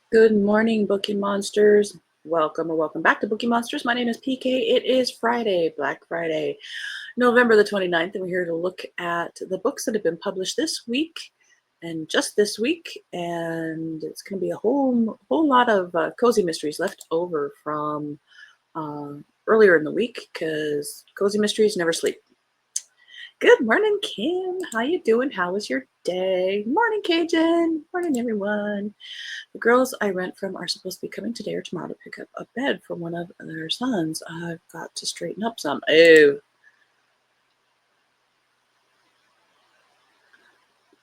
Good morning, Bookie Monsters. Welcome or welcome back to Bookie Monsters. My name is PK. It is Friday, Black Friday, November the 29th, and we're here to look at the books that have been published this week and just this week. And it's going to be a whole lot of cozy mysteries left over from uh, earlier in the week because cozy mysteries never sleep. Good morning, Kim. How you doing? How was your day? Morning, Cajun. Morning, everyone. The girls I rent from are supposed to be coming today or tomorrow to pick up a bed for one of their sons. I've got to straighten up some. Oh,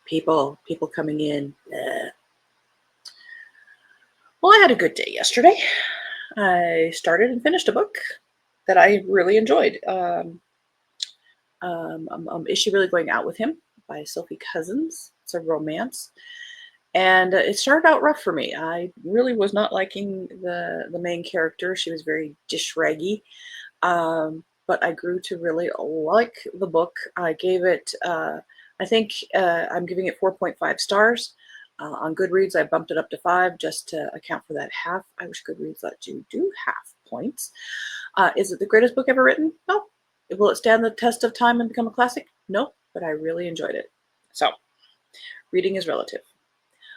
people coming in. Ugh. Well, I had a good day yesterday. I started and finished a book that I really enjoyed. Is She Really Going Out with Him by Sophie Cousins. It's a romance. And it started out rough for me. I really was not liking the main character. She was very dishraggy. But I grew to really like the book. I gave it, I think I'm giving it 4.5 stars. On Goodreads, I bumped it up to 5 just to account for that half. I wish Goodreads let you do half points. Is it the greatest book ever written? No. Will it stand the test of time and become a classic? No, but I really enjoyed it. So, reading is relative.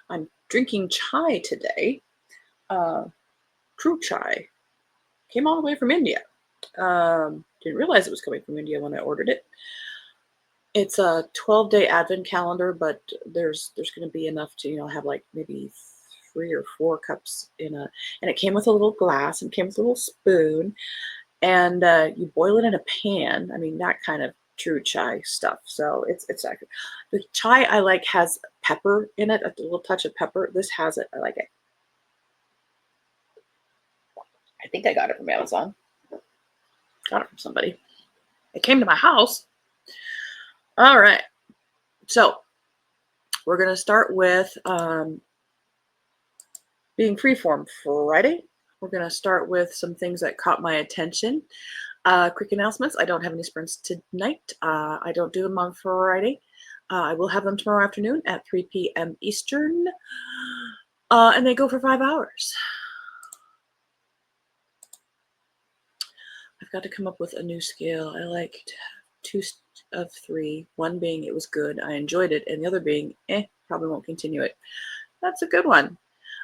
I'm drinking chai today. True chai. Came all the way from India. Didn't realize it was coming from India when I ordered it. It's a 12-day advent calendar, but there's going to be enough to have like maybe 3 or 4 cups in a, and it came with a little glass and came with a little spoon, and you boil it in a pan. I mean, that kind of true chai stuff. So it's accurate. The chai I like has pepper in it, a little touch of pepper. This has it. I like it. I think I got it from Amazon. Got it from somebody. It came to my house. All right. So we're going to start with being freeform Friday. We're going to start with some things that caught my attention. Quick announcements. I don't have any sprints tonight. I don't do them on Friday. I will have them tomorrow afternoon at 3 p.m. Eastern. And they go for 5 hours. I've got to come up with a new scale. I like 2 of 3. One being it was good, I enjoyed it, and the other being probably won't continue it. That's a good one.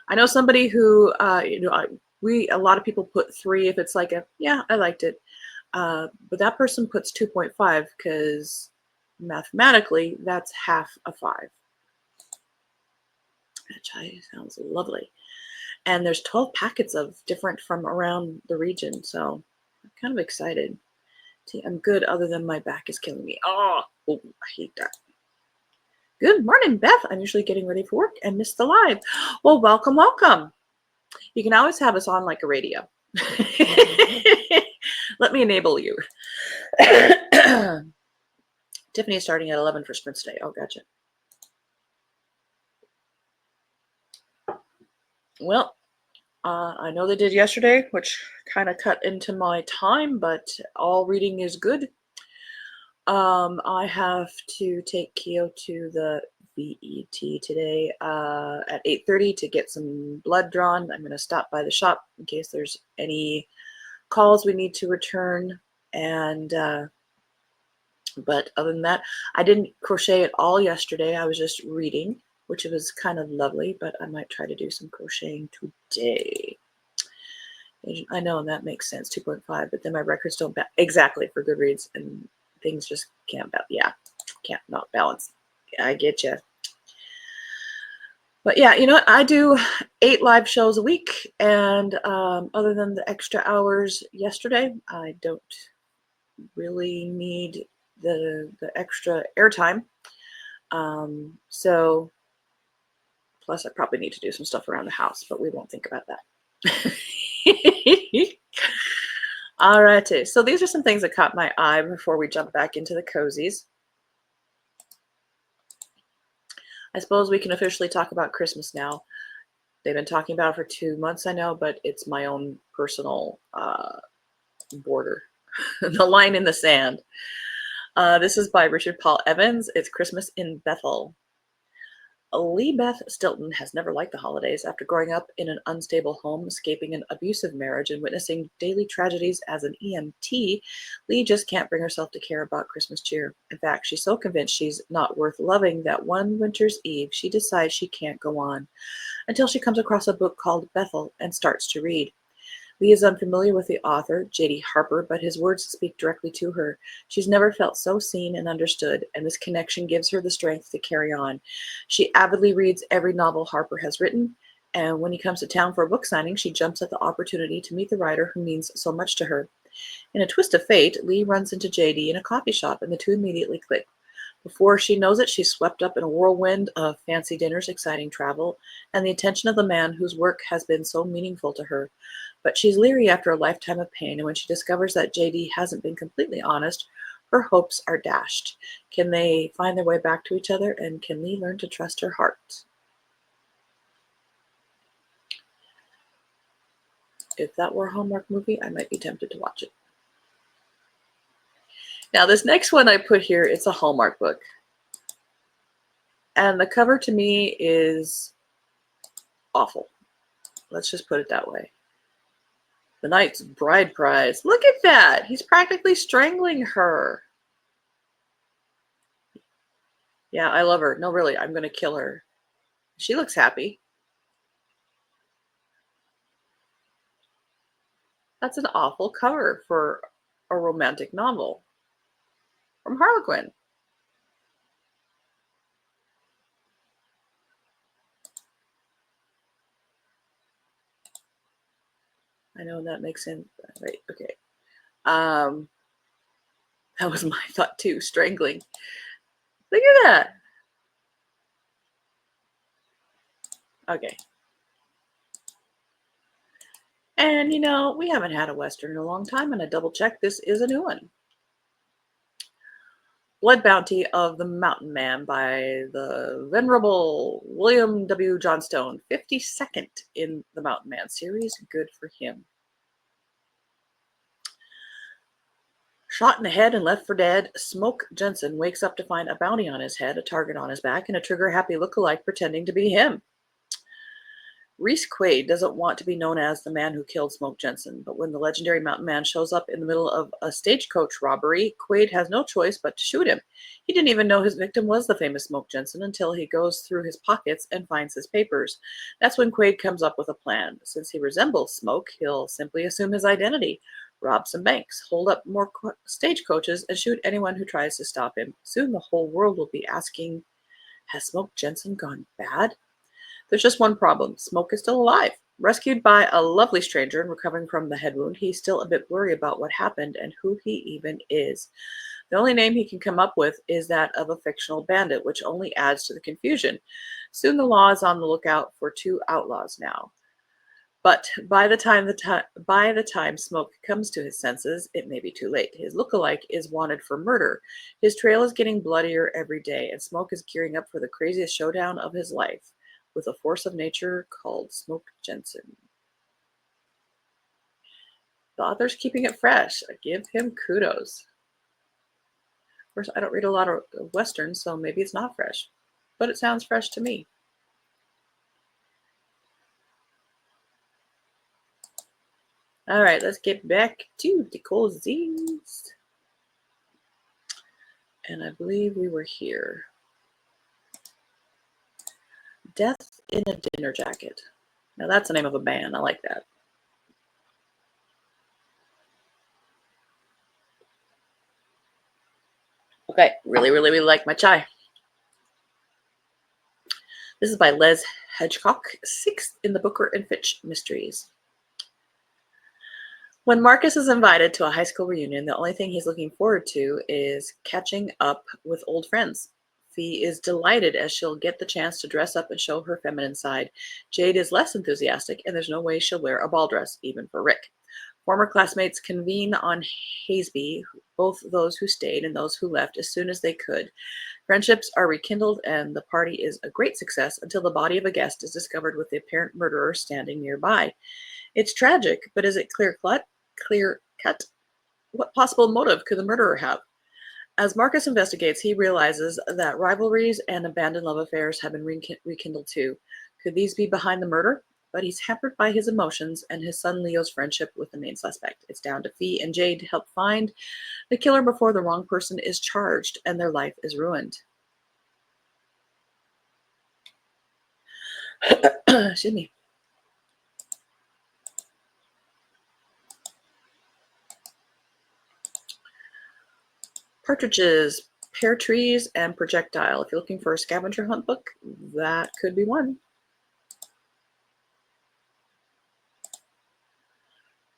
I know somebody who a lot of people put 3 if it's like I liked it, but that person puts 2.5 because mathematically that's half a 5. That sounds lovely. And there's 12 packets of different from around the region, so I'm kind of excited. See, I'm good other than my back is killing me. Oh, I hate that. Good morning, Beth. I'm usually getting ready for work and missed the live. Well, welcome, welcome. You can always have us on like a radio. Let me enable you. Tiffany is starting at 11 for sprints today. Oh, gotcha. Well, I know they did yesterday, which kind of cut into my time, but all reading is good. I have to take Keo to the VET today at 8:30 to get some blood drawn. I'm going to stop by the shop in case there's any calls we need to return. And but other than that, I didn't crochet at all yesterday. I was just reading, which was kind of lovely, but I might try to do some crocheting today. I know that makes sense, 2.5, but then my records don't exactly for Goodreads, and things just can't not balance. I get you. But yeah, you know what? I do 8 live shows a week, and other than the extra hours yesterday, I don't really need the extra airtime. So plus I probably need to do some stuff around the house, but we won't think about that. All righty. So these are some things that caught my eye before we jump back into the cozies. I suppose we can officially talk about Christmas now. They've been talking about it for 2 months, I know, but it's my own personal border, the line in the sand. This is by Richard Paul Evans. It's Christmas in Bethel. Lee Beth Stilton has never liked the holidays. After growing up in an unstable home, escaping an abusive marriage, and witnessing daily tragedies as an EMT, Lee just can't bring herself to care about Christmas cheer. In fact, she's so convinced she's not worth loving that one winter's eve she decides she can't go on, until she comes across a book called Bethel and starts to read. Lee is unfamiliar with the author, J.D. Harper, but his words speak directly to her. She's never felt so seen and understood, and this connection gives her the strength to carry on. She avidly reads every novel Harper has written, and when he comes to town for a book signing, she jumps at the opportunity to meet the writer who means so much to her. In a twist of fate, Lee runs into J.D. in a coffee shop, and the two immediately click. Before she knows it, she's swept up in a whirlwind of fancy dinners, exciting travel, and the attention of the man whose work has been so meaningful to her. But she's leery after a lifetime of pain, and when she discovers that JD hasn't been completely honest, her hopes are dashed. Can they find their way back to each other, and can Lee learn to trust her heart? If that were a Hallmark movie, I might be tempted to watch it. Now, this next one I put here, it's a Hallmark book. And the cover to me is awful. Let's just put it that way. The Knight's Bride Prize. Look at that. He's practically strangling her. Yeah, I love her. No, really, I'm going to kill her. She looks happy. That's an awful cover for a romantic novel from Harlequin. I know that makes sense. Right, okay. That was my thought too, strangling. Look at that. Okay. And you know, we haven't had a Western in a long time, and I double checked, this is a new one. Blood Bounty of the Mountain Man by the venerable William W. Johnstone, 52nd in the Mountain Man series. Good for him. Shot in the head and left for dead, Smoke Jensen wakes up to find a bounty on his head, a target on his back, and a trigger-happy look-alike pretending to be him. Reese Quaid doesn't want to be known as the man who killed Smoke Jensen, but when the legendary mountain man shows up in the middle of a stagecoach robbery, Quaid has no choice but to shoot him. He didn't even know his victim was the famous Smoke Jensen until he goes through his pockets and finds his papers. That's when Quaid comes up with a plan. Since he resembles Smoke, he'll simply assume his identity, rob some banks, hold up more stagecoaches, and shoot anyone who tries to stop him. Soon the whole world will be asking, has Smoke Jensen gone bad? There's just one problem. Smoke is still alive. Rescued by a lovely stranger and recovering from the head wound, he's still a bit blurry about what happened and who he even is. The only name he can come up with is that of a fictional bandit, which only adds to the confusion. Soon the law is on the lookout for two outlaws now. But by the time Smoke comes to his senses, it may be too late. His lookalike is wanted for murder. His trail is getting bloodier every day, and Smoke is gearing up for the craziest showdown of his life with a force of nature called Smoke Jensen. The author's keeping it fresh. I give him kudos. Of course, I don't read a lot of Westerns, so maybe it's not fresh, but it sounds fresh to me. All right, let's get back to the cozies. And I believe we were here. Death in a Dinner Jacket. Now that's the name of a band. I like that. Okay, really like my chai. This is by Les Hedgecock, 6th in the Booker and Fitch mysteries. When Marcus is invited to a high school reunion, the only thing he's looking forward to is catching up with old friends. Fee is delighted as she'll get the chance to dress up and show her feminine side. Jade is less enthusiastic, and there's no way she'll wear a ball dress, even for Rick. Former classmates convene on Hazeby, both those who stayed and those who left, as soon as they could. Friendships are rekindled, and the party is a great success until the body of a guest is discovered with the apparent murderer standing nearby. It's tragic, but is it clear cut? What possible motive could the murderer have? As Marcus investigates, he realizes that rivalries and abandoned love affairs have been rekindled too. Could these be behind the murder? But he's hampered by his emotions and his son Leo's friendship with the main suspect. It's down to Fee and Jade to help find the killer before the wrong person is charged and their life is ruined. Excuse me. Partridges, pear trees, and projectile. If you're looking for a scavenger hunt book, that could be one.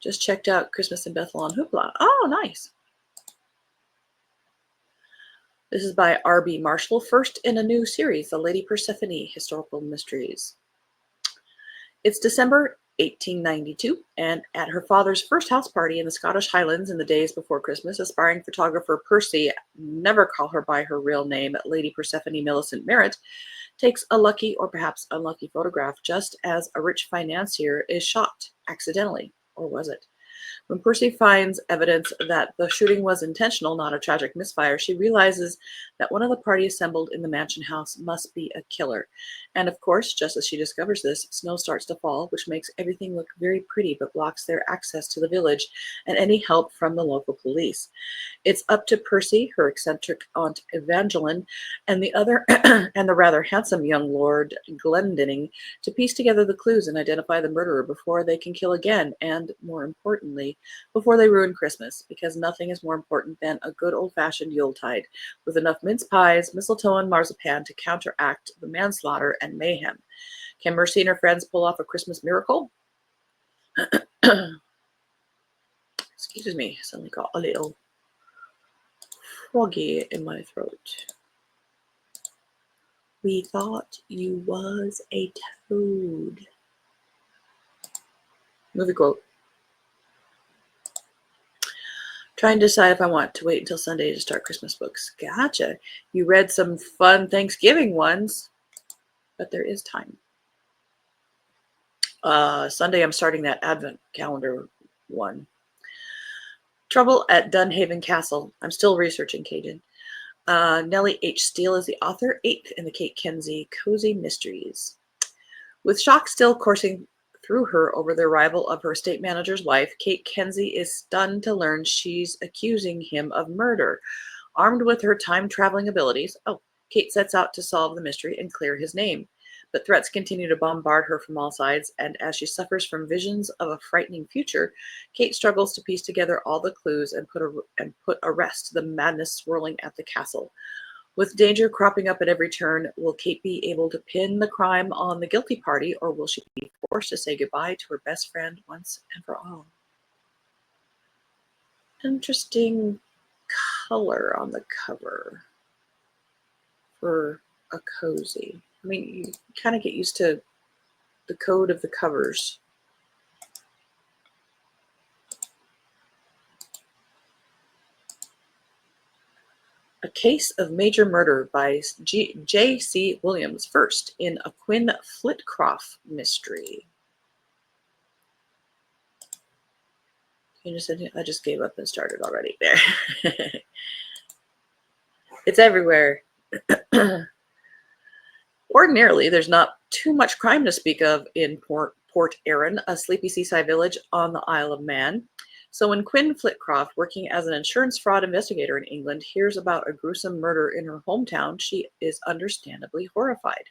Just checked out Christmas in Bethel on Hoopla. Oh, nice. This is by R.B. Marshall, first in a new series, The Lady Persephone Historical Mysteries. It's December 1892, and at her father's first house party in the Scottish Highlands in the days before Christmas, aspiring photographer Percy, never call her by her real name, Lady Persephone Millicent Merritt, takes a lucky or perhaps unlucky photograph just as a rich financier is shot accidentally. Or was it? When Percy finds evidence that the shooting was intentional, not a tragic misfire, she realizes that one of the party assembled in the mansion house must be a killer. And of course, just as she discovers this, snow starts to fall, which makes everything look very pretty but blocks their access to the village and any help from the local police. It's up to Percy, her eccentric aunt Evangeline, and the other and the rather handsome young Lord Glendinning to piece together the clues and identify the murderer before they can kill again, and more importantly, before they ruin Christmas, because nothing is more important than a good old-fashioned Yuletide, with enough mince pies, mistletoe, and marzipan to counteract the manslaughter and mayhem. Can Mercy and her friends pull off a Christmas miracle? Excuse me, suddenly got a little froggy in my throat. We thought you was a toad. Movie quote. Trying to decide if I want to wait until Sunday to start Christmas books. Gotcha. You read some fun Thanksgiving ones, but there is time. Sunday I'm starting that Advent calendar one. Trouble at Dunhaven Castle. I'm still researching Cajun. Nellie H. Steele is the author, 8th in the Kate Kenzie Cozy Mysteries. With shock still coursing through her over the arrival of her estate manager's wife, Kate Kenzie is stunned to learn she's accusing him of murder. Armed with her time-traveling abilities, Kate sets out to solve the mystery and clear his name. But threats continue to bombard her from all sides, and as she suffers from visions of a frightening future, Kate struggles to piece together all the clues and put a rest to the madness swirling at the castle. With danger cropping up at every turn, will Kate be able to pin the crime on the guilty party, or will she be forced to say goodbye to her best friend once and for all? Interesting color on the cover for a cozy. I mean, you kind of get used to the code of the covers. A Case of Major Murder by J.C. Williams, first in a Quinn Flitcroft mystery. I just gave up and started already there. It's everywhere. Ordinarily, there's not too much crime to speak of in Port Erin, a sleepy seaside village on the Isle of Man. So when Quinn Flitcroft, working as an insurance fraud investigator in England, hears about a gruesome murder in her hometown, she is understandably horrified.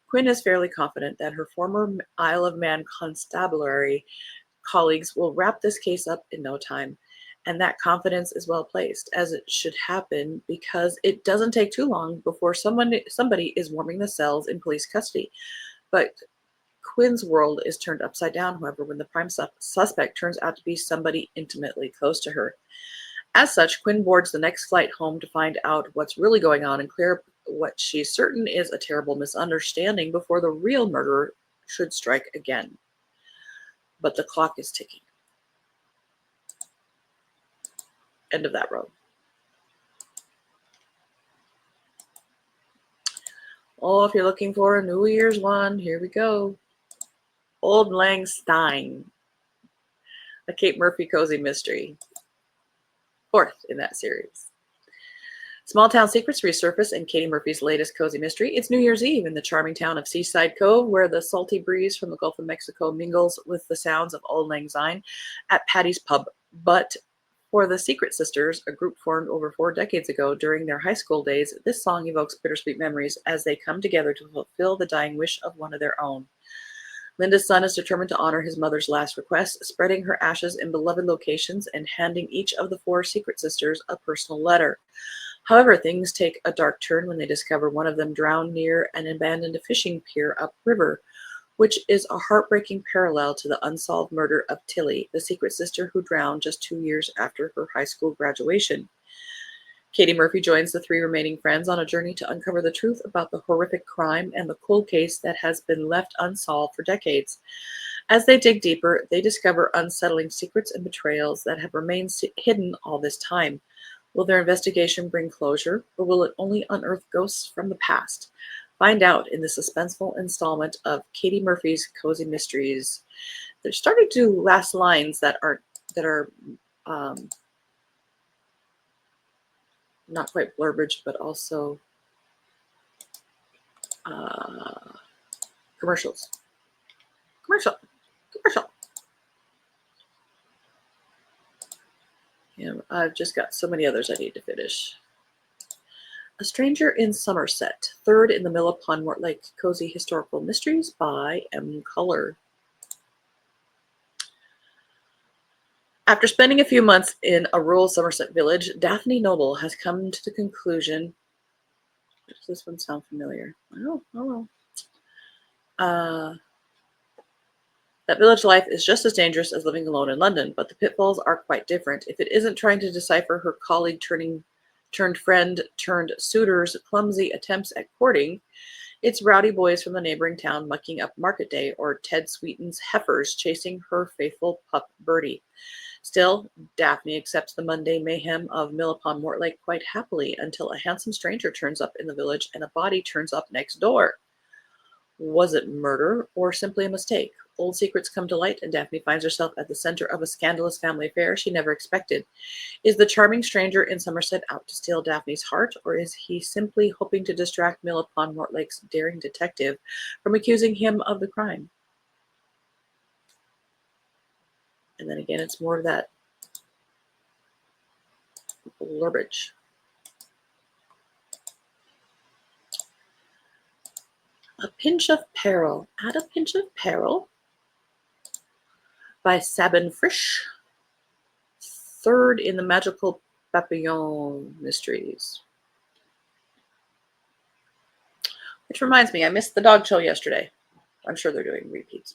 Quinn is fairly confident that her former Isle of Man constabulary colleagues will wrap this case up in no time. And that confidence is well placed, as it should happen, because it doesn't take too long before somebody is warming the cells in police custody. But Quinn's world is turned upside down, however, when the prime suspect turns out to be somebody intimately close to her. As such, Quinn boards the next flight home to find out what's really going on and clear up what she's certain is a terrible misunderstanding before the real murderer should strike again. But the clock is ticking. End of that row. Oh, if you're looking for a New Year's one, here we go. Old Lang Syne, a Kate Murphy cozy mystery. 4th in that series. Small town secrets resurface in Katie Murphy's latest cozy mystery. It's New Year's Eve in the charming town of Seaside Cove, where the salty breeze from the Gulf of Mexico mingles with the sounds of Auld Lang Syne at Patty's Pub. But for the Secret Sisters, a group formed over 4 decades ago during their high school days, this song evokes bittersweet memories as they come together to fulfill the dying wish of one of their own. Linda's son is determined to honor his mother's last request, spreading her ashes in beloved locations and handing each of the 4 Secret Sisters a personal letter. However, things take a dark turn when they discover one of them drowned near an abandoned fishing pier upriver, which is a heartbreaking parallel to the unsolved murder of Tilly, the secret sister who drowned just 2 years after her high school graduation. Katie Murphy joins the 3 remaining friends on a journey to uncover the truth about the horrific crime and the cold case that has been left unsolved for decades. As they dig deeper, they discover unsettling secrets and betrayals that have remained hidden all this time. Will their investigation bring closure, or will it only unearth ghosts from the past? Find out in the suspenseful installment of Katie Murphy's Cozy Mysteries. They're starting to do last lines that are um, not quite blurbage, but also commercials. Commercial. Yeah, I've just got so many others I need to finish. A Stranger in Somerset, third in the Millipon Mortlake Cozy Historical Mysteries by M. Culler. After spending a few months in a rural Somerset village, Daphne Noble has come to the conclusion. Does this one sound familiar? Oh. That village life is just as dangerous as living alone in London, but the pitfalls are quite different. If it isn't trying to decipher her colleague turned friend turned suitor's clumsy attempts at courting, it's rowdy boys from the neighboring town mucking up market day, or Ted Sweeten's heifers chasing her faithful pup Bertie. Still, Daphne accepts the mundane mayhem of Millipon Mortlake quite happily until a handsome stranger turns up in the village and a body turns up next door. Was it murder or simply a mistake? Old secrets come to light, and Daphne finds herself at the center of a scandalous family affair she never expected. Is the charming stranger in Somerset out to steal Daphne's heart, or is he simply hoping to distract Millipon Mortlake's daring detective from accusing him of the crime? And then again, it's more of that blurbage. A Pinch of Peril. Add a Pinch of Peril by Sabin Frisch, third in the Magical Papillon Mysteries. Which reminds me, I missed the dog show yesterday. I'm sure they're doing repeats.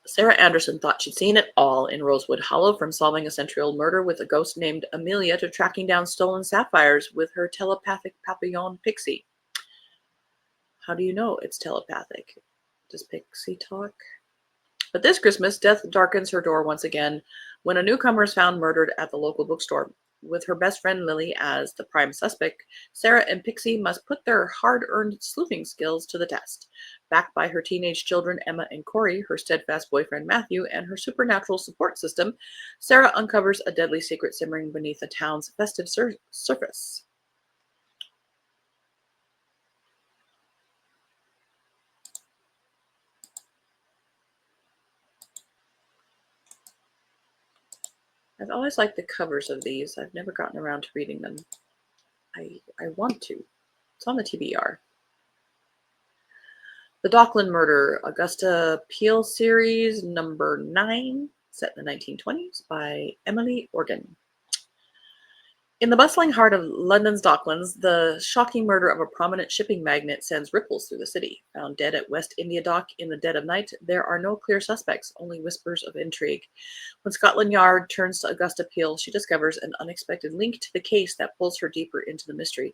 Sarah Anderson thought she'd seen it all in Rosewood Hollow, from solving a century-old murder with a ghost named Amelia to tracking down stolen sapphires with her telepathic papillon pixie. How do you know it's telepathic? Does Pixie talk? But this Christmas, death darkens her door once again when a newcomer is found murdered at the local bookstore. With her best friend Lily as the prime suspect, Sarah and Pixie must put their hard-earned sleuthing skills to the test. Backed by her teenage children Emma and Corey, her steadfast boyfriend Matthew, and her supernatural support system, Sarah uncovers a deadly secret simmering beneath the town's festive surface. I've always liked the covers of these. I've never gotten around to reading them. I want to. It's on the TBR. The Dockland Murder, Augusta Peel Series, number 9, set in the 1920s by Emily Organ. In the bustling heart of London's Docklands, the shocking murder of a prominent shipping magnate sends ripples through the city. Found dead at West India Dock in the dead of night, there are no clear suspects, only whispers of intrigue. When Scotland Yard turns to Augusta Peel, she discovers an unexpected link to the case that pulls her deeper into the mystery.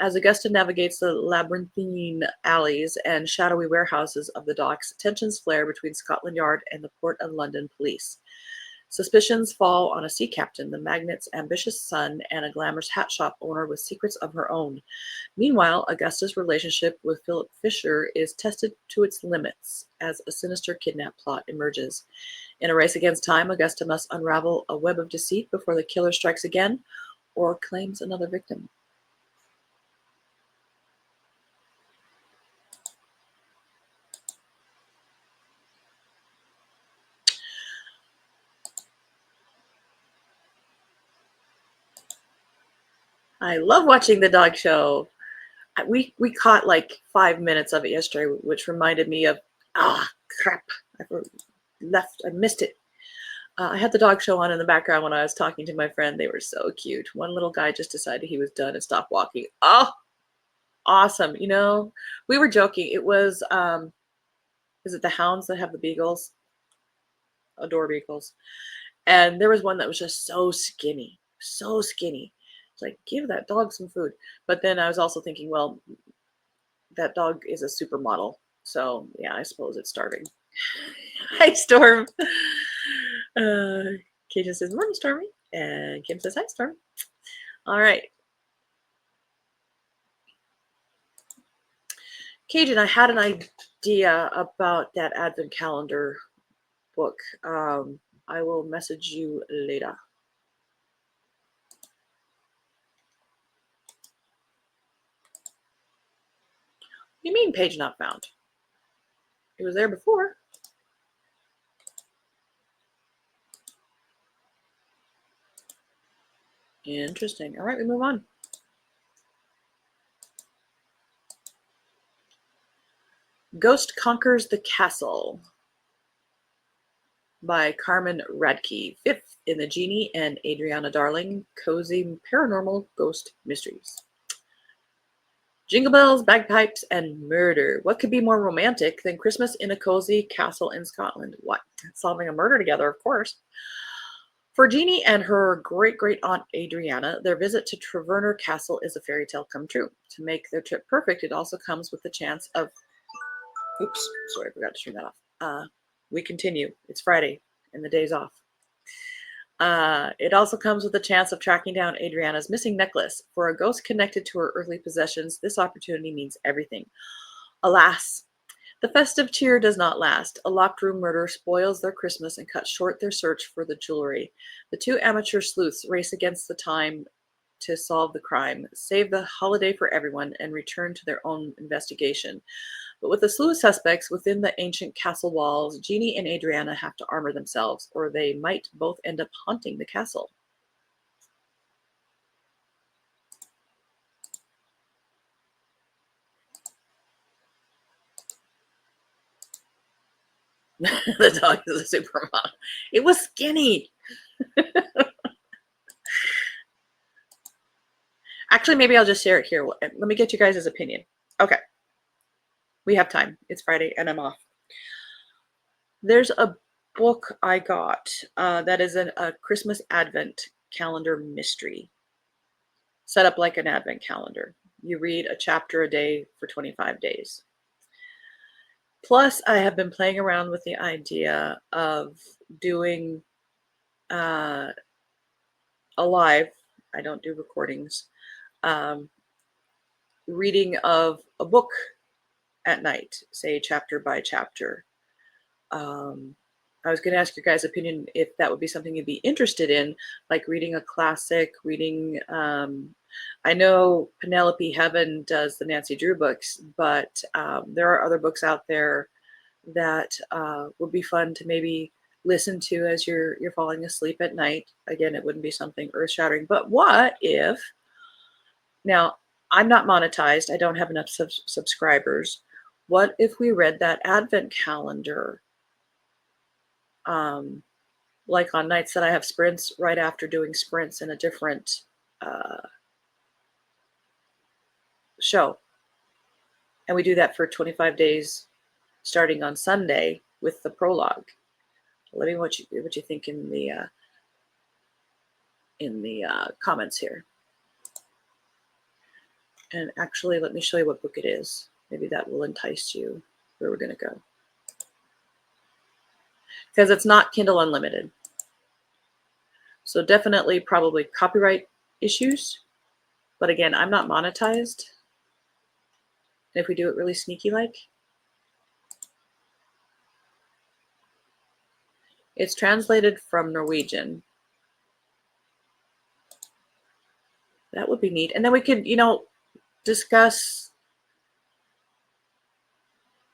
As Augusta navigates the labyrinthine alleys and shadowy warehouses of the docks, tensions flare between Scotland Yard and the Port of London police. Suspicions fall on a sea captain, the magnate's ambitious son, and a glamorous hat shop owner with secrets of her own. Meanwhile, Augusta's relationship with Philip Fisher is tested to its limits as a sinister kidnap plot emerges. In a race against time, Augusta must unravel a web of deceit before the killer strikes again or claims another victim. I love watching the dog show. We caught like 5 minutes of it yesterday, which reminded me of, crap, I missed it. I had the dog show on in the background when I was talking to my friend. They were so cute. One little guy just decided he was done and stopped walking. Oh, awesome. You know, we were joking. It was, is it the hounds that have the beagles? Adore beagles. And there was one that was just so skinny, so skinny. It's like, give that dog some food. But then I was also thinking, well, that dog is a supermodel. So yeah, I suppose it's starving. Hi, Storm. Katie says, morning, Stormy. And Kim says, hi, Storm. All right. Cajun, I had an idea about that advent calendar book. I will message you later. What do you mean page not found? It was there before. Interesting. All right, we move on. Ghost Conquers the Castle by Carmen Radke, 5th in the Jeannie and Adriana Darling Cozy Paranormal Ghost Mysteries. Jingle bells, bagpipes, and murder. What could be more romantic than Christmas in a cozy castle in Scotland? What? Solving a murder together, of course. For Jeannie and her great-great-aunt Adriana, their visit to Treverner Castle is a fairy tale come true. To make their trip perfect, it also comes with the chance of... Oops, sorry, I forgot to turn that off. We continue. It's Friday, and the day's off. It also comes with the chance of tracking down Adriana's missing necklace. For a ghost connected to her earthly possessions, this opportunity means everything. Alas, the festive cheer does not last. A locked room murder spoils their Christmas and cuts short their search for the jewelry. The two amateur sleuths race against the time to solve the crime, save the holiday for everyone, and return to their own investigation. But with the slew of suspects within the ancient castle walls, Jeannie and Adriana have to armor themselves, or they might both end up haunting the castle. The dog is a supermodel. It was skinny. Actually, maybe I'll just share it here. Let me get you guys' opinion. Okay. We have time. It's Friday and I'm off. There's a book I got that is a Christmas Advent calendar mystery. Set up like an Advent calendar. You read a chapter a day for 25 days. Plus, I have been playing around with the idea of doing a live, I don't do recordings, reading of a book at night, say chapter by chapter. I was going to ask your guys' opinion if that would be something you'd be interested in, like reading a classic, reading, I know Penelope Heaven does the Nancy Drew books, but there are other books out there that would be fun to maybe listen to as you're falling asleep at night. Again, it wouldn't be something earth-shattering, but what if, now I'm not monetized, I don't have enough subscribers. What if we read that Advent calendar like on nights that I have sprints, right after doing sprints in a different show. And we do that for 25 days starting on Sunday with the prologue. Let me know what you think in the comments here. And actually, let me show you what book it is. Maybe that will entice you where we're going to go. Because it's not Kindle Unlimited. So definitely probably copyright issues. But again, I'm not monetized. And if we do it really sneaky like, It's translated from Norwegian. That would be neat. And then we could, discuss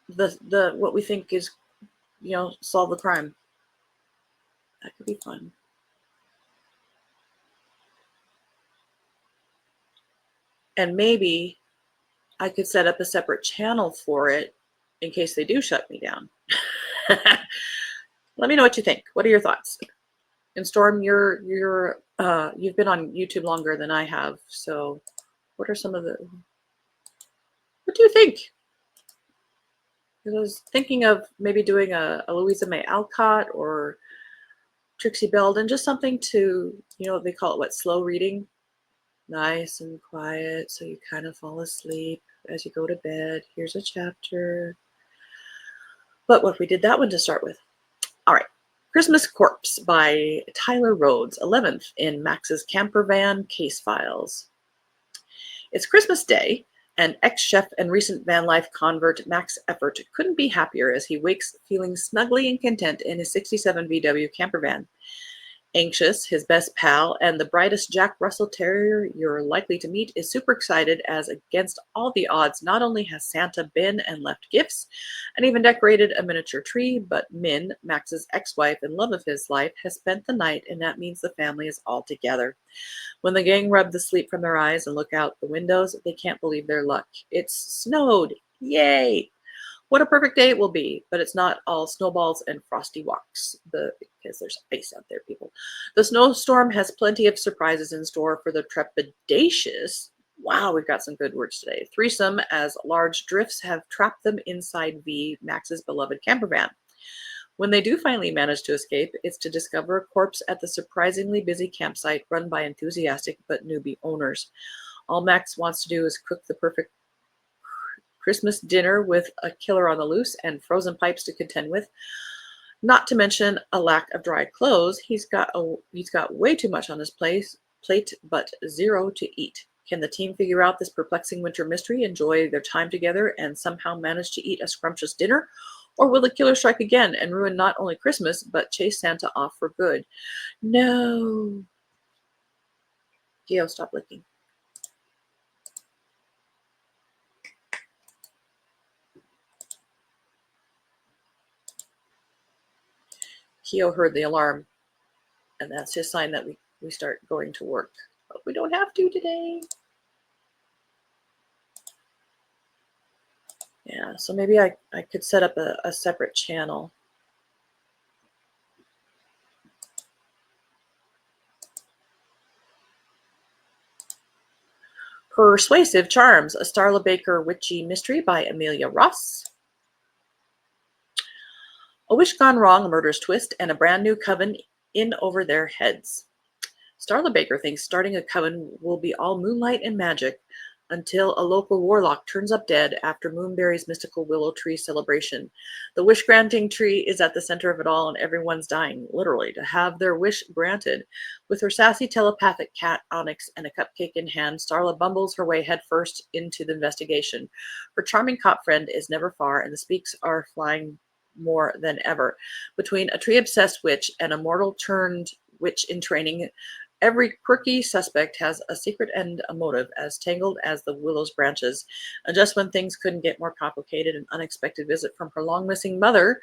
the what we think is, solve the crime. That could be fun. And maybe I could set up a separate channel for it in case they do shut me down. Let me know what you think. What are your thoughts? And Storm, you've been on YouTube longer than I have, so what are some of the, what do you think? I was thinking of maybe doing a Louisa May Alcott or Trixie Belden, just something to, they call it what, slow reading? Nice and quiet, so you kind of fall asleep as you go to bed. Here's a chapter. But what if we did that one to start with? All right. Christmas Corpse by Tyler Rhodes, 11th in Max's camper van case files. It's Christmas Day, and ex-chef and recent van life convert Max Effort couldn't be happier as he wakes feeling snugly and content in his 67 VW camper van. Anxious, his best pal, and the brightest Jack Russell Terrier you're likely to meet, is super excited as, against all the odds, not only has Santa been and left gifts and even decorated a miniature tree, but Min, Max's ex-wife and love of his life, has spent the night, and that means the family is all together. When the gang rub the sleep from their eyes and look out the windows, they can't believe their luck. It's snowed! Yay! What a perfect day it will be, but it's not all snowballs and frosty walks, because there's ice out there, people. The snowstorm has plenty of surprises in store for the trepidatious. Wow, we've got some good words today. Threesome, as large drifts have trapped them inside V, Max's beloved camper van. When they do finally manage to escape, it's to discover a corpse at the surprisingly busy campsite run by enthusiastic but newbie owners. All Max wants to do is cook the perfect Christmas dinner with a killer on the loose and frozen pipes to contend with. Not to mention a lack of dry clothes. He's got way too much on his plate, but zero to eat. Can the team figure out this perplexing winter mystery, enjoy their time together, and somehow manage to eat a scrumptious dinner? Or will the killer strike again and ruin not only Christmas, but chase Santa off for good? No. Geo, stop licking. Keo heard the alarm, and that's his sign that we start going to work. But we don't have to today. Yeah, so maybe I could set up a separate channel. Persuasive Charms, a Starla Baker witchy mystery by Amelia Ross. A wish gone wrong, a murderous twist, and a brand new coven in over their heads. Starla Baker thinks starting a coven will be all moonlight and magic until a local warlock turns up dead after Moonberry's mystical willow tree celebration. The wish-granting tree is at the center of it all, and everyone's dying, literally, to have their wish granted. With her sassy telepathic cat, Onyx, and a cupcake in hand, Starla bumbles her way headfirst into the investigation. Her charming cop friend is never far, and the speaks are flying more than ever. Between a tree-obsessed witch and a mortal-turned witch in training, every quirky suspect has a secret and a motive as tangled as the willow's branches. And just when things couldn't get more complicated, an unexpected visit from her long-missing mother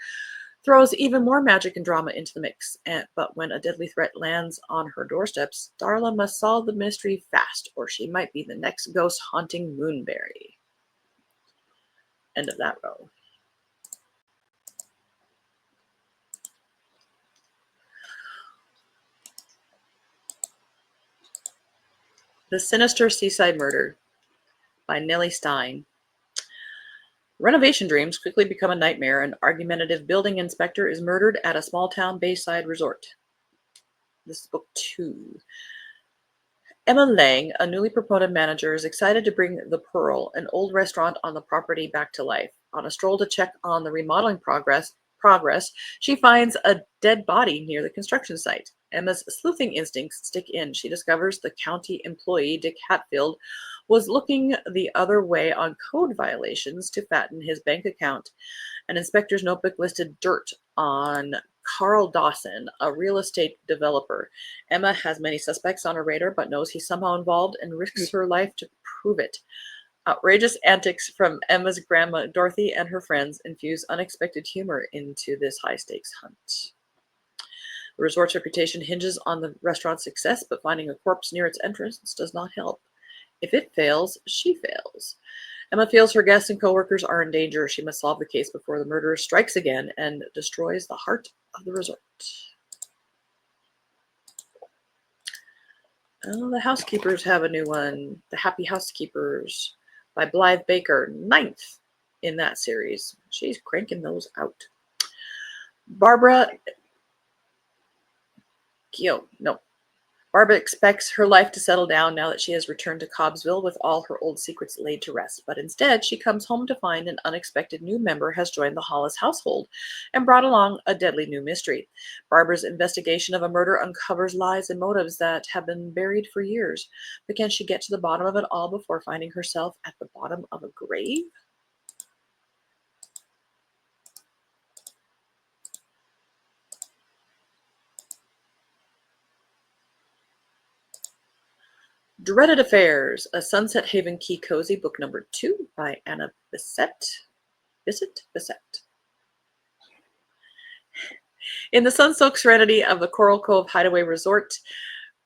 throws even more magic and drama into the mix. But when a deadly threat lands on her doorstep, Starla must solve the mystery fast, or she might be the next ghost haunting Moonberry. End of that row. The Sinister Seaside Murder by Nellie Stein. Renovation dreams quickly become a nightmare. An argumentative building inspector is murdered at a small-town bayside resort. This is book 2. Emma Lang, a newly promoted manager, is excited to bring The Pearl, an old restaurant on the property, back to life. On a stroll to check on the remodeling progress, she finds a dead body near the construction site. Emma's sleuthing instincts stick in. She discovers the county employee, Dick Hatfield, was looking the other way on code violations to fatten his bank account. An inspector's notebook listed dirt on Carl Dawson, a real estate developer. Emma has many suspects on her radar, but knows he's somehow involved and risks her life to prove it. Outrageous antics from Emma's grandma Dorothy and her friends infuse unexpected humor into this high-stakes hunt. The resort's reputation hinges on the restaurant's success, but finding a corpse near its entrance does not help. If it fails, she fails. Emma feels her guests and coworkers are in danger. She must solve the case before the murderer strikes again and destroys the heart of the resort. Oh, the housekeepers have a new one. The Happy Housekeepers by Blythe Baker, 9th in that series. She's cranking those out. Barbara expects her life to settle down now that she has returned to Cobbsville with all her old secrets laid to rest. But instead, she comes home to find an unexpected new member has joined the Hollis household and brought along a deadly new mystery. Barbara's investigation of a murder uncovers lies and motives that have been buried for years. But can she get to the bottom of it all before finding herself at the bottom of a grave? Dreaded Affairs, a Sunset Haven Key Cozy, book number 2 by Anna Bissett. In the sun-soaked serenity of the Coral Cove Hideaway Resort,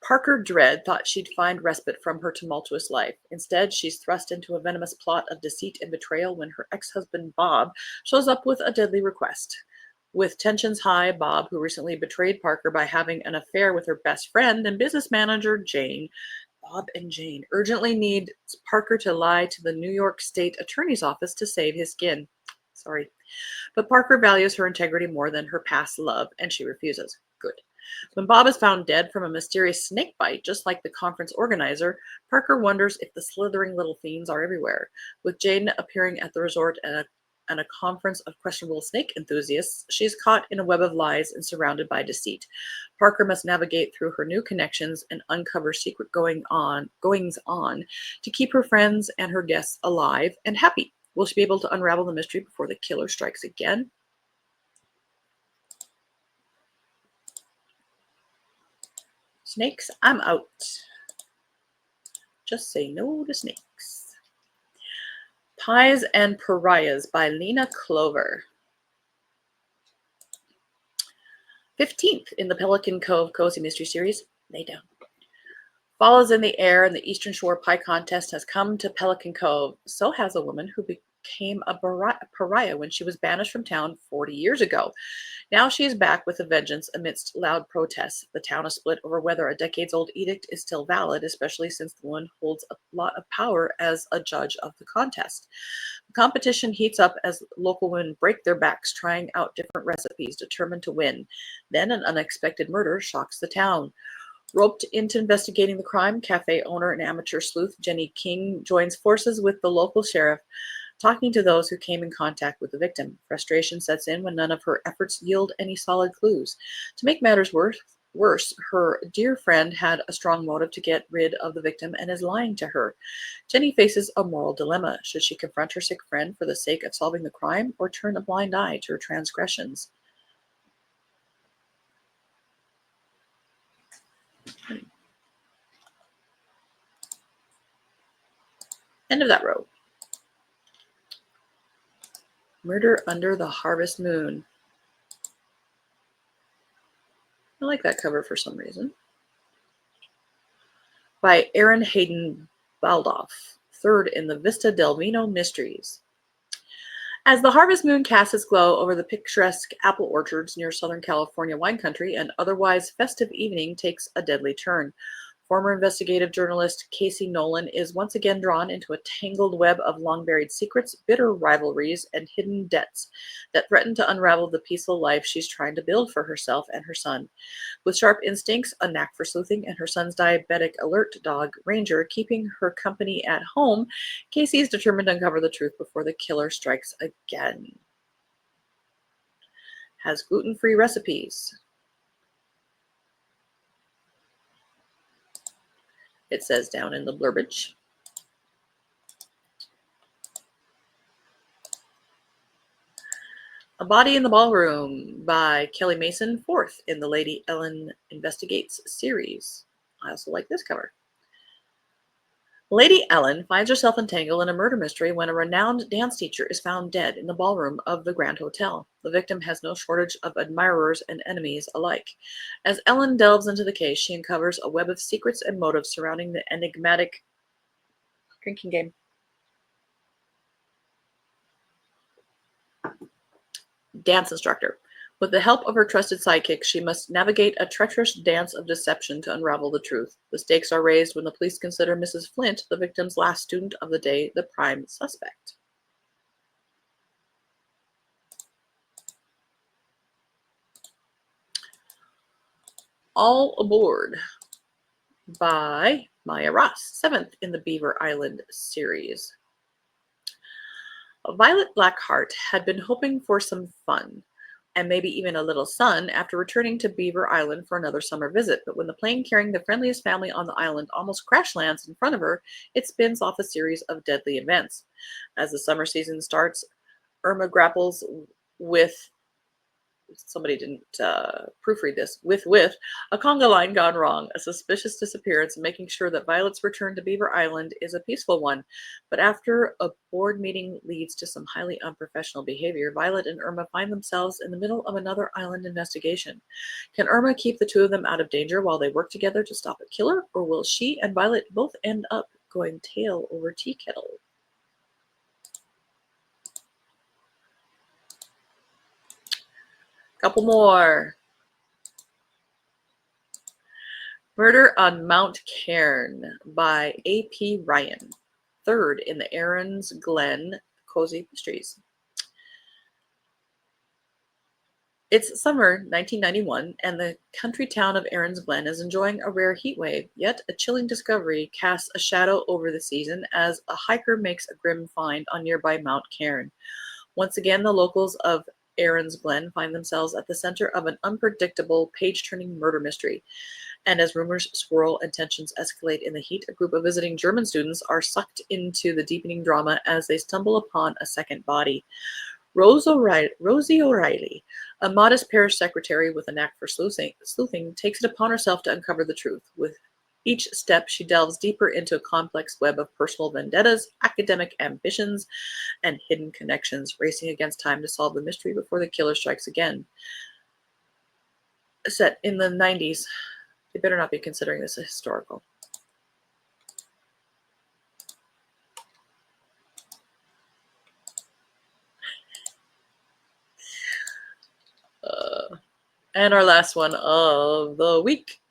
Parker Dread thought she'd find respite from her tumultuous life. Instead, she's thrust into a venomous plot of deceit and betrayal when her ex-husband Bob shows up with a deadly request. With tensions high, Bob, who recently betrayed Parker by having an affair with her best friend and business manager Jane, Bob and Jane urgently need Parker to lie to the New York State Attorney's Office to save his skin. Sorry. But Parker values her integrity more than her past love, and she refuses. Good. When Bob is found dead from a mysterious snake bite, just like the conference organizer, Parker wonders if the slithering little fiends are everywhere. With Jane appearing at the resort and a conference of questionable snake enthusiasts, she is caught in a web of lies and surrounded by deceit. Parker must navigate through her new connections and uncover secret goings on to keep her friends and her guests alive and happy. Will she be able to unravel the mystery before the killer strikes again? Snakes, I'm out. Just say no to snakes. Pies and Pariahs by Lena Clover. 15th in the Pelican Cove Cozy Mystery Series. Lay down. Fall is in the air and the Eastern Shore Pie Contest has come to Pelican Cove. So has a woman who became a pariah when she was banished from town 40 years ago. Now she is back with a vengeance amidst loud protests. The town is split over whether a decades-old edict is still valid, especially since the woman holds a lot of power as a judge of the contest. The competition heats up as local women break their backs trying out different recipes, determined to win. Then an unexpected murder shocks the town. Roped into investigating the crime, cafe owner and amateur sleuth Jenny King joins forces with the local sheriff, talking to those who came in contact with the victim. Frustration sets in when none of her efforts yield any solid clues. To make matters worse, her dear friend had a strong motive to get rid of the victim and is lying to her. Jenny faces a moral dilemma. Should she confront her sick friend for the sake of solving the crime or turn a blind eye to her transgressions? End of that row. Murder Under the Harvest Moon. I like that cover for some reason. By Aaron Hayden Baldoff, 3rd in the Vista del Vino Mysteries. As the harvest moon casts its glow over the picturesque apple orchards near Southern California wine country, an otherwise festive evening takes a deadly turn. Former investigative journalist Casey Nolan is once again drawn into a tangled web of long-buried secrets, bitter rivalries, and hidden debts that threaten to unravel the peaceful life she's trying to build for herself and her son. With sharp instincts, a knack for sleuthing, and her son's diabetic alert dog, Ranger, keeping her company at home, Casey is determined to uncover the truth before the killer strikes again. Has gluten-free recipes. It says down in the blurbage. A Body in the Ballroom by Kelly Mason, fourth in the Lady Ellen Investigates series. I also like this cover. Lady Ellen finds herself entangled in a murder mystery when a renowned dance teacher is found dead in the ballroom of the Grand Hotel. The victim has no shortage of admirers and enemies alike. As Ellen delves into the case, she uncovers a web of secrets and motives surrounding the enigmatic drinking game. Dance instructor. With the help of her trusted sidekick, she must navigate a treacherous dance of deception to unravel the truth. The stakes are raised when the police consider Mrs. Flint, the victim's last student of the day, the prime suspect. All Aboard by Maya Ross, seventh in the Beaver Island series. Violet Blackheart had been hoping for some fun, and maybe even a little sun, after returning to Beaver Island for another summer visit. But when the plane carrying the friendliest family on the island almost crash lands in front of her, it spins off a series of deadly events. As the summer season starts, Irma grapples with somebody didn't proofread this, with a conga line gone wrong, a suspicious disappearance, and making sure that Violet's return to Beaver Island is a peaceful one. But after a board meeting leads to some highly unprofessional behavior, Violet and Irma find themselves in the middle of another island investigation. Can Irma keep the two of them out of danger while they work together to stop a killer, or will she and Violet both end up going tail over tea kettle? Couple more. Murder on Mount Cairn by A.P. Ryan, third in the Aaron's Glen Cozy Mysteries. It's summer 1991, and the country town of Aaron's Glen is enjoying a rare heat wave, yet a chilling discovery casts a shadow over the season as a hiker makes a grim find on nearby Mount Cairn. Once again, the locals of Aaron's Glen find themselves at the center of an unpredictable, page-turning murder mystery. And as rumors swirl and tensions escalate in the heat, a group of visiting German students are sucked into the deepening drama as they stumble upon a second body. Rosie O'Reilly, a modest parish secretary with a knack for sleuthing, takes it upon herself to uncover the truth. With each step, she delves deeper into a complex web of personal vendettas, academic ambitions, and hidden connections, racing against time to solve the mystery before the killer strikes again. Set in the 90s. They better not be considering this a historical. And our last one of the week.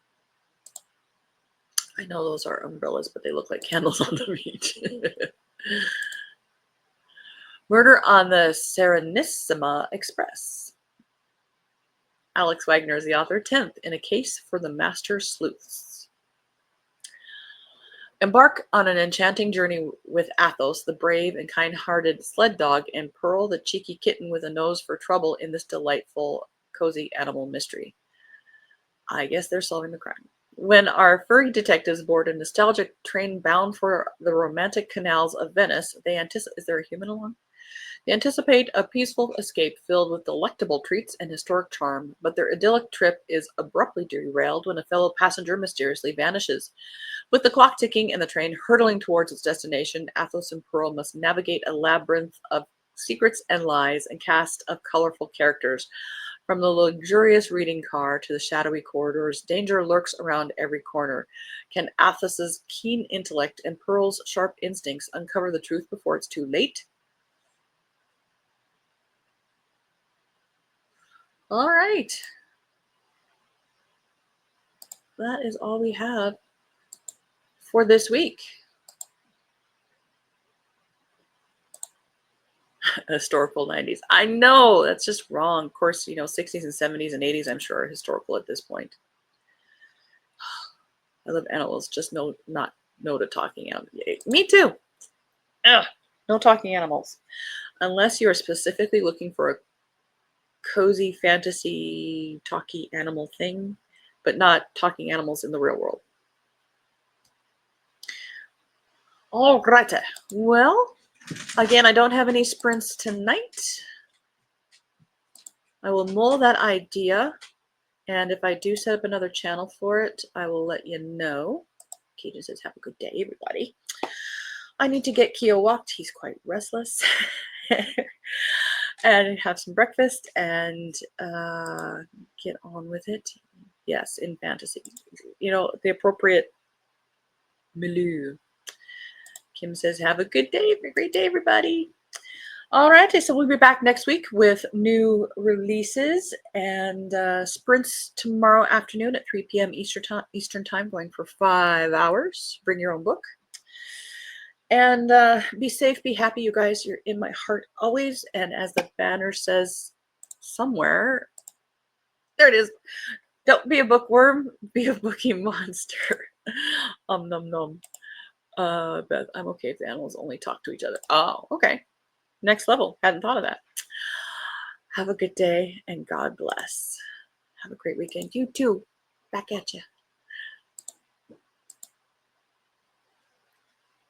I know those are umbrellas, but they look like candles on the beach. Murder on the Serenissima Express. Alex Wagner is the author, 10th in A Case for the Master Sleuths. Embark on an enchanting journey with Athos, the brave and kind-hearted sled dog, and Pearl, the cheeky kitten with a nose for trouble in this delightful, cozy animal mystery. I guess they're solving the crime. When our furry detectives board a nostalgic train bound for the romantic canals of Venice, they anticipate... Is there a human along? They anticipate a peaceful escape filled with delectable treats and historic charm, but their idyllic trip is abruptly derailed when a fellow passenger mysteriously vanishes. With the clock ticking and the train hurtling towards its destination, Athos and Pearl must navigate a labyrinth of secrets and lies and cast of colorful characters. From the luxurious reading car to the shadowy corridors, danger lurks around every corner. Can Athos's keen intellect and Pearl's sharp instincts uncover the truth before it's too late? All right. That is all we have for this week. Historical 90s. I know, that's just wrong. Of course, 60s and 70s and 80s, I'm sure, are historical at this point. I love animals, just not no to talking animals. Me too. Ugh, no talking animals. Unless you are specifically looking for a cozy fantasy talky animal thing, but not talking animals in the real world. All right. Well, again, I don't have any sprints tonight. I will mull that idea, and if I do set up another channel for it, I will let you know. Keita says, have a good day, everybody. I need to get Keo walked. He's quite restless. And have some breakfast and get on with it. Yes, in fantasy. You know, the appropriate milieu. Kim says, have a good day. Have a great day, everybody. All right, so we'll be back next week with new releases and sprints tomorrow afternoon at 3 p.m. Eastern time, going for 5 hours. Bring your own book. And be safe, be happy, you guys. You're in my heart always. And as the banner says somewhere, there it is. Don't be a bookworm, be a bookie monster. Nom nom. Beth, I'm okay if the animals only talk to each other. Oh, okay. Next level. Hadn't thought of that. Have a good day and God bless. Have a great weekend. You too. Back at you.